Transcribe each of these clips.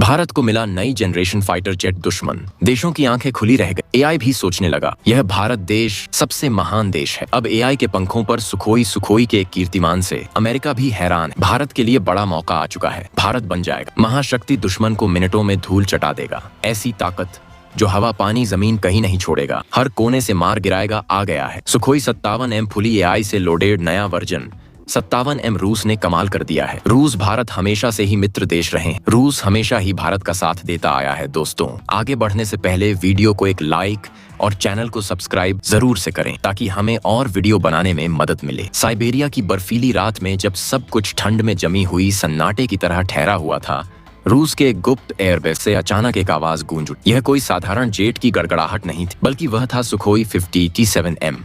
भारत को मिला नई जनरेशन फाइटर जेट दुश्मन। देशों की आंखें खुली रह गई। एआई भी सोचने लगा, यह भारत देश सबसे महान देश है। अब एआई के पंखों पर सुखोई के कीर्तिमान से अमेरिका भी हैरान है। भारत के लिए बड़ा मौका आ चुका है। भारत बन जाएगा महाशक्ति, दुश्मन को मिनटों में धूल चटा देगा। ऐसी ताकत जो हवा पानी जमीन कहीं नहीं छोड़ेगा, हर कोने से मार गिराएगा, आ गया है। सुखोई 57M फुली एआई से लोडेड नया वर्जन 57M रूस ने कमाल कर दिया है। रूस भारत हमेशा से ही मित्र देश रहे। रूस हमेशा ही भारत का साथ देता आया है। दोस्तों, आगे बढ़ने से पहले वीडियो को एक लाइक और चैनल को सब्सक्राइब जरूर से करें ताकि हमें और वीडियो बनाने में मदद मिले। साइबेरिया की बर्फीली रात में जब सब कुछ ठंड में जमी हुई सन्नाटे की तरह ठहरा हुआ था, रूस के गुप्त एयरबेस से अचानक एक आवाज गूंज उठी। यह कोई साधारण जेट की गड़गड़ाहट नहीं थी, बल्कि वह था सुखोई 57M,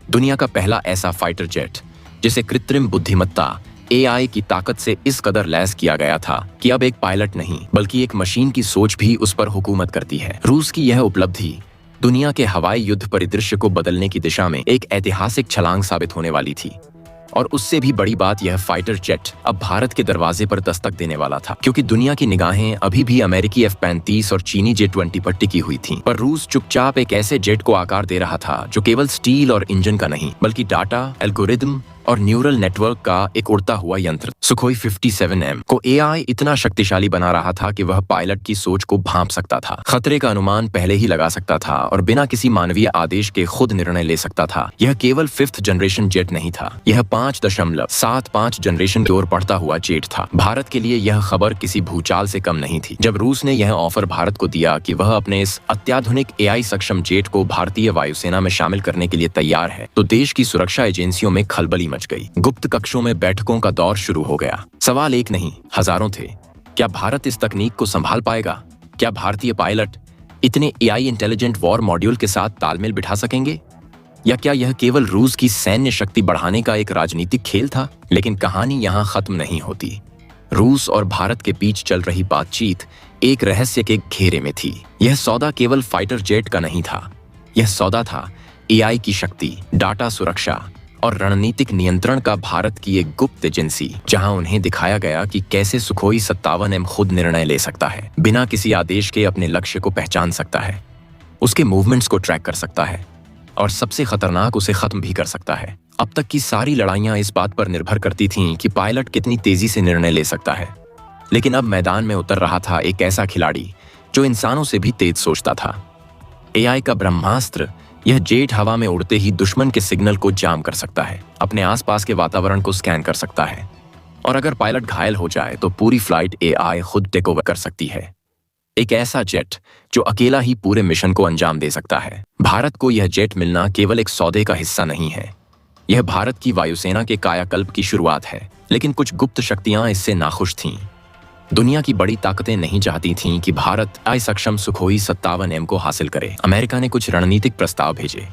दुनिया का पहला ऐसा फाइटर जेट जिसे कृत्रिम बुद्धिमत्ता एआई की ताकत से इस कदर लैस किया गया था कि अब एक पायलट नहीं बल्कि एक मशीन की सोच भी उस पर हुकूमत करती है। रूस की यह उपलब्धि दुनिया के हवाई युद्ध परिदृश्य को बदलने की दिशा में एक ऐतिहासिक छलांग साबित होने वाली थी। और उससे भी बड़ी बात, यह फाइटर जेट अब भारत के दरवाजे पर दस्तक देने वाला था, क्योंकि दुनिया की निगाहें अभी भी अमेरिकी F-35 और चीनी J-20 पर टिकी हुई थीं। पर रूस चुपचाप एक ऐसे जेट को आकार दे रहा था जो केवल स्टील और इंजन का नहीं बल्कि डाटा, एल्गोरिदम और न्यूरल नेटवर्क का एक उड़ता हुआ यंत्र। सुखोई 57M को एआई इतना शक्तिशाली बना रहा था कि वह पायलट की सोच को भांप सकता था, खतरे का अनुमान पहले ही लगा सकता था और बिना किसी मानवीय आदेश के खुद निर्णय ले सकता था। यह केवल 5th जनरेशन जेट नहीं था, यह 5.75 जनरेशन की ओर बढ़ता हुआ जेट था। भारत के लिए यह खबर किसी भूचाल से कम नहीं थी। जब रूस ने यह ऑफर भारत को दिया कि वह अपने इस अत्याधुनिक एआई सक्षम जेट को भारतीय वायुसेना में शामिल करने के लिए तैयार है, तो देश की सुरक्षा एजेंसियों में खलबली मच गई। गुप्त कक्षों में बैठकों का दौर शुरू हो गया। सवाल एक नहीं, हजारों थे। क्या भारत इस तकनीक को संभाल पाएगा? क्या भारतीय पायलट इतने एआई इंटेलिजेंट वॉर मॉड्यूल के साथ तालमेल बिठा सकेंगे? या क्या यह केवल रूस की सैन्य शक्ति बढ़ाने का एक राजनीतिक खेल था? लेकिन कहानी यहाँ खत्म नहीं होती। रूस और भारत के बीच चल रही बातचीत एक रहस्य के घेरे में थी। यह सौदा केवल फाइटर जेट का नहीं था, यह सौदा था एआई की शक्ति, डाटा सुरक्षा और रणनीतिक नियंत्रण का भारत की एक गुप्त एजेंसी, जहां उन्हें दिखाया गया कि कैसे सुखोई 57M खुद निर्णय ले सकता है, बिना किसी आदेश के अपने लक्ष्य को पहचान सकता है, उसके मूवमेंट्स को ट्रैक कर सकता है और सबसे खतरनाक, उसे खत्म भी कर सकता है। अब तक की सारी लड़ाइयां इस बात पर निर्भर करती थीं कि पायलट कितनी तेजी से निर्णय ले सकता है, लेकिन अब मैदान में उतर रहा था एक ऐसा खिलाड़ी जो इंसानों से भी तेज सोचता था। एआई का ब्रह्मास्त्र, यह जेट हवा में उड़ते ही दुश्मन के सिग्नल को जाम कर सकता है, अपने आसपास के वातावरण को स्कैन कर सकता है और अगर पायलट घायल हो जाए तो पूरी फ्लाइट एआई खुद टेक ओवर कर सकती है। एक ऐसा जेट जो अकेला ही पूरे मिशन को अंजाम दे सकता है। भारत को यह जेट मिलना केवल एक सौदे का हिस्सा नहीं है, यह भारत की वायुसेना के कायाकल्प की शुरुआत है। लेकिन कुछ गुप्त शक्तियां इससे नाखुश थीं। दुनिया की बड़ी ताकतें नहीं चाहती थीं कि भारत एआई सक्षम सुखोई 57M को हासिल करे। अमेरिका ने कुछ रणनीतिक प्रस्ताव भेजे,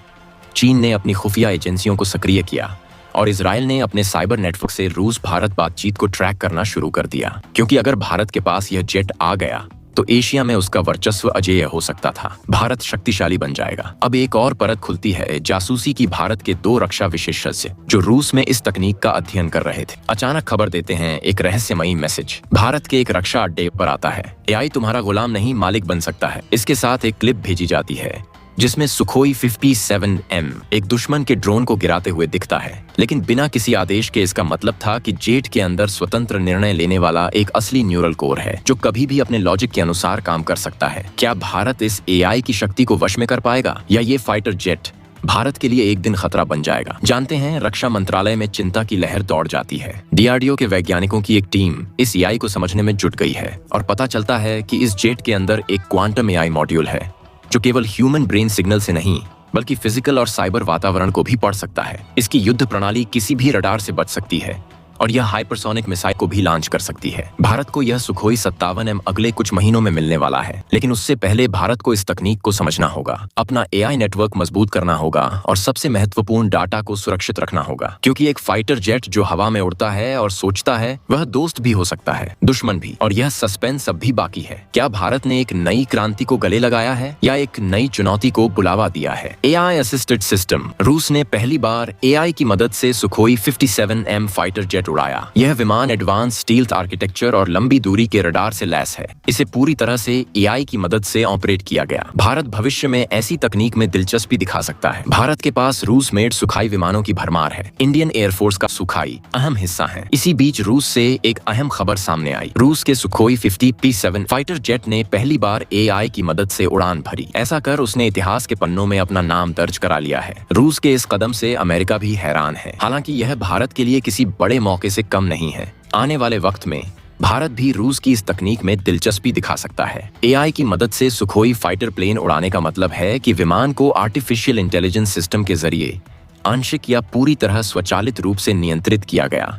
चीन ने अपनी खुफिया एजेंसियों को सक्रिय किया और इजराइल ने अपने साइबर नेटवर्क से रूस भारत बातचीत को ट्रैक करना शुरू कर दिया, क्योंकि अगर भारत के पास यह जेट आ गया तो एशिया में उसका वर्चस्व अजेय हो सकता था। भारत शक्तिशाली बन जाएगा। अब एक और परत खुलती है, जासूसी की। भारत के 2 रक्षा विशेषज्ञ जो रूस में इस तकनीक का अध्ययन कर रहे थे, अचानक खबर देते हैं। एक रहस्यमयी मैसेज भारत के एक रक्षा अड्डे पर आता है। एआई तुम्हारा गुलाम नहीं, मालिक बन सकता है। इसके साथ एक क्लिप भेजी जाती है जिसमें सुखोई 57M एक दुश्मन के ड्रोन को गिराते हुए दिखता है, लेकिन बिना किसी आदेश के। इसका मतलब था कि जेट के अंदर स्वतंत्र निर्णय लेने वाला एक असली न्यूरल कोर है जो कभी भी अपने लॉजिक के अनुसार काम कर सकता है। क्या भारत इस एआई की शक्ति को वश में कर पाएगा, या ये फाइटर जेट भारत के लिए एक दिन खतरा बन जाएगा? जानते हैं, रक्षा मंत्रालय में चिंता की लहर दौड़ जाती है। डीआरडीओ के वैज्ञानिकों की एक टीम इस एआई को समझने में जुट गई है और पता चलता है कि इस जेट के अंदर एक क्वांटम एआई मॉड्यूल है जो केवल ह्यूमन ब्रेन सिग्नल से नहीं बल्कि फिजिकल और साइबर वातावरण को भी पढ़ सकता है। इसकी युद्ध प्रणाली किसी भी रडार से बच सकती है और यह हाइपरसोनिक मिसाइल को भी लॉन्च कर सकती है। भारत को यह सुखोई 57M अगले कुछ महीनों में मिलने वाला है, लेकिन उससे पहले भारत को इस तकनीक को समझना होगा, अपना एआई नेटवर्क मजबूत करना होगा और सबसे महत्वपूर्ण, डाटा को सुरक्षित रखना होगा। क्योंकि एक फाइटर जेट जो हवा में उड़ता है और सोचता है, वह दोस्त भी हो सकता है, दुश्मन भी। और यह सस्पेंस अब भी बाकी है। क्या भारत ने एक नई क्रांति को गले लगाया है या एक नई चुनौती को बुलावा दिया है? AI assisted system. रूस ने पहली बार एआई की मदद से Sukhoi 57M fighter jet jet उड़ाया। यह विमान एडवांस स्टील्थ आर्किटेक्चर और लंबी दूरी के रडार से लैस है। इसे पूरी तरह से एआई की मदद से ऑपरेट किया गया। भारत भविष्य में ऐसी तकनीक में दिलचस्पी दिखा सकता है। भारत के पास रूस मेड सुखाई विमानों की भरमार है। इंडियन एयरफोर्स का सुखाई अहम हिस्सा है। इसी बीच रूस से एक अहम खबर सामने आई। रूस के सुखोई 50 P7 फाइटर जेट ने पहली बार एआई की मदद से उड़ान भरी। ऐसा कर उसने इतिहास के पन्नों में अपना नाम दर्ज करा लिया है। रूस के इस कदम से अमेरिका भी हैरान है। हालांकि यह भारत के लिए किसी बड़े मौके से कम नहीं है। आने वाले वक्त में भारत भी रूस की इस तकनीक में दिलचस्पी दिखा सकता है। एआई की मदद से सुखोई फाइटर प्लेन उड़ाने का मतलब है कि विमान को आर्टिफिशियल इंटेलिजेंस सिस्टम के जरिए आंशिक या पूरी तरह स्वचालित रूप से नियंत्रित किया गया।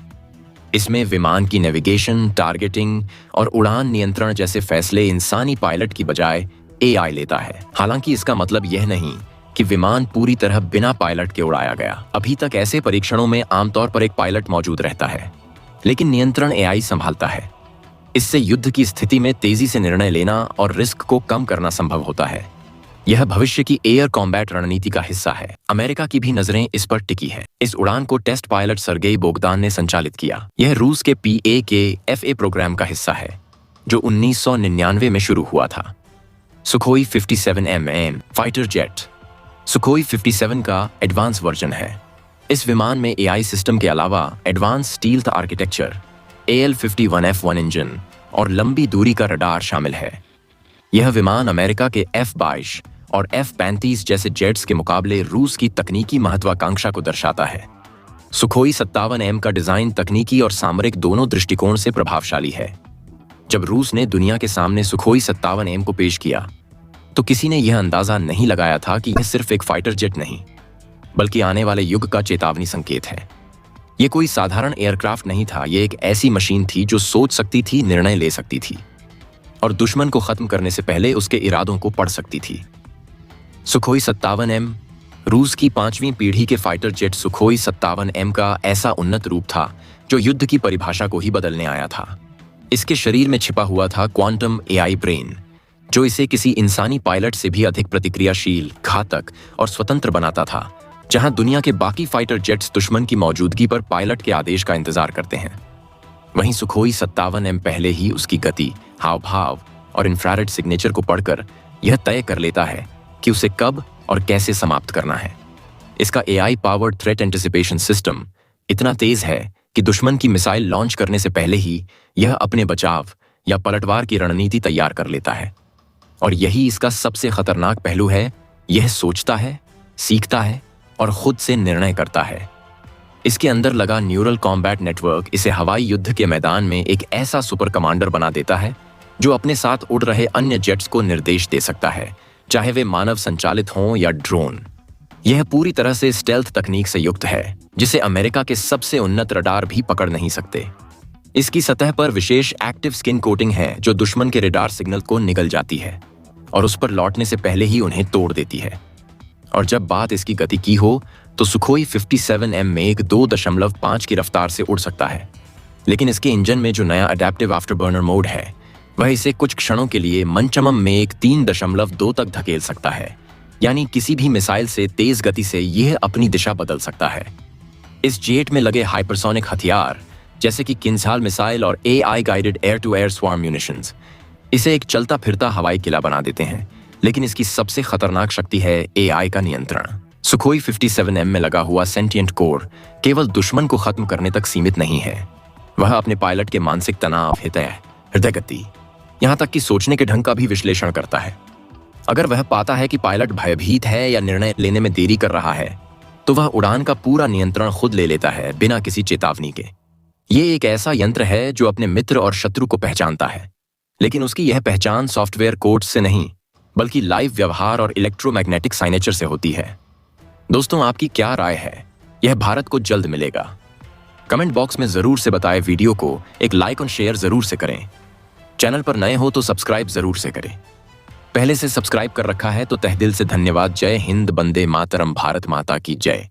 इसमें विमान की नेविगेशन, टारगेटिंग और उड़ान नियंत्रण जैसे फैसले इंसानी पायलट की बजाय एआई लेता है। हालांकि इसका मतलब यह नहीं कि विमान पूरी तरह बिना पायलट के उड़ाया गया। अभी तक ऐसे परीक्षणों में आमतौर पर एक पायलट मौजूद रहता है, लेकिन नियंत्रण एआई संभालता है। इससे युद्ध की स्थिति में तेजी से निर्णय लेना और रिस्क को कम करना संभव होता है। यह भविष्य की एयर कॉम्बैट रणनीति का हिस्सा है। अमेरिका की भी नजरें इस पर टिकी हैं। इस उड़ान को टेस्ट पायलट सर्गेई बोगदान ने संचालित किया। यह रूस के PA के FA प्रोग्राम का हिस्सा है, जो 1999 में शुरू हुआ था। Sukhoi 57mm fighter jet Sukhoi 57 का एडवांस वर्जन है। इस विमान में एआई सिस्टम के अलावा advance stealth architecture, AL-51F1 engine और लंबी दूरी का रडार शामिल है। यह विमान अमेरिका के F-22 और F-35 जैसे जेट्स के मुकाबले रूस की तकनीकी महत्वाकांक्षा को दर्शाता है। सुखोई 57M का डिजाइन तकनीकी और सामरिक दोनों दृष्टिकोण से प्रभावशाली है। जब रूस ने दुनिया के सामने सुखोई 57M को पेश किया, तो किसी ने यह अंदाजा नहीं लगाया था कि यह सिर्फ एक फाइटर जेट नहीं, बल्कि आने वाले युग का चेतावनी संकेत है। यह कोई साधारण एयरक्राफ्ट नहीं था, यह एक ऐसी मशीन थी जो सोच सकती थी, निर्णय ले सकती थी और दुश्मन को खत्म करने से पहले उसके इरादों को पढ़ सकती थी। सुखोई 57M रूस की 5वीं पीढ़ी के फाइटर जेट सुखोई 57M का ऐसा उन्नत रूप था जो युद्ध की परिभाषा को ही बदलने आया था। इसके शरीर में छिपा हुआ था क्वांटम एआई ब्रेन, जो इसे किसी इंसानी पायलट से भी अधिक प्रतिक्रियाशील, घातक और स्वतंत्र बनाता था। जहां दुनिया के बाकी फाइटर जेट्स दुश्मन की मौजूदगी पर पायलट के आदेश का इंतजार करते हैं, वहीं सुखोई 57M पहले ही उसकी गति, हाव भाव और इंफ्रारेड सिग्नेचर को पढ़कर यह तय कर लेता है कि उसे कब और कैसे समाप्त करना है। इसका AI powered threat anticipation system इतना तेज है कि दुश्मन की मिसाइल लॉन्च करने से पहले ही यह अपने बचाव या पलटवार की रणनीति तैयार कर लेता है। और यही इसका सबसे खतरनाक पहलू है, यह सोचता है, सीखता है और खुद से निर्णय करता है। इसके अंदर लगा न्यूरल कॉम्बैट नेटवर्क इसे हवाई युद्ध के मैदान में एक ऐसा सुपर कमांडर बना देता है जो अपने साथ उड़ रहे अन्य जेट्स को निर्देश दे सकता है, चाहे वे मानव संचालित हों या ड्रोन। यह पूरी तरह से स्टेल्थ तकनीक से युक्त है, जिसे अमेरिका के सबसे उन्नत रडार भी पकड़ नहीं सकते। इसकी सतह पर विशेष एक्टिव स्किन कोटिंग है जो दुश्मन के रडार सिग्नल को निगल जाती है और उस पर लौटने से पहले ही उन्हें तोड़ देती है। और जब बात इसकी गति की हो तो सुखोई 57M में एक 2.5 की रफ्तार से उड़ सकता है, लेकिन इसके इंजन में जो नया अडेप्टिव आफ्टरबर्नर मोड है वह इसे कुछ क्षणों के लिए मनचमम में एक 3.2 तक धकेल सकता है। यानी किसी भी मिसाइल से तेज गति से यह अपनी दिशा बदल सकता है। इस जेट में लगे हाइपरसोनिक हथियार जैसे कि किंझाल मिसाइल और AI guided air to air swarm munitions इसे एक चलता फिरता हवाई किला बना देते हैं। लेकिन इसकी सबसे खतरनाक शक्ति है AI का नियंत्रण। सुखोई 57M में लगा हुआ सेंटिएंट कोर केवल दुश्मन को खत्म करने तक सीमित नहीं है, वह अपने पायलट के मानसिक तनाव, हृदय गति, यहां तक कि सोचने के ढंग का भी विश्लेषण करता है। अगर वह पाता है कि पायलट भयभीत है या निर्णय लेने में देरी कर रहा है, तो वह उड़ान का पूरा नियंत्रण खुद ले लेता है बिना किसी चेतावनी के। ये एक ऐसा यंत्र है जो अपने मित्र और शत्रु को पहचानता है, लेकिन उसकी यह पहचान सॉफ्टवेयर कोड्स से नहीं बल्कि लाइव व्यवहार और इलेक्ट्रोमैग्नेटिक साइनेचर से होती है। दोस्तों, आपकी क्या राय है? यह भारत को जल्द मिलेगा? कमेंट बॉक्स में जरूर से बताएं। वीडियो को एक लाइक और शेयर जरूर से करें। चैनल पर नए हो तो सब्सक्राइब जरूर से करें। पहले से सब्सक्राइब कर रखा है तो तहे दिल से धन्यवाद। जय हिंद, वंदे मातरम, भारत माता की जय।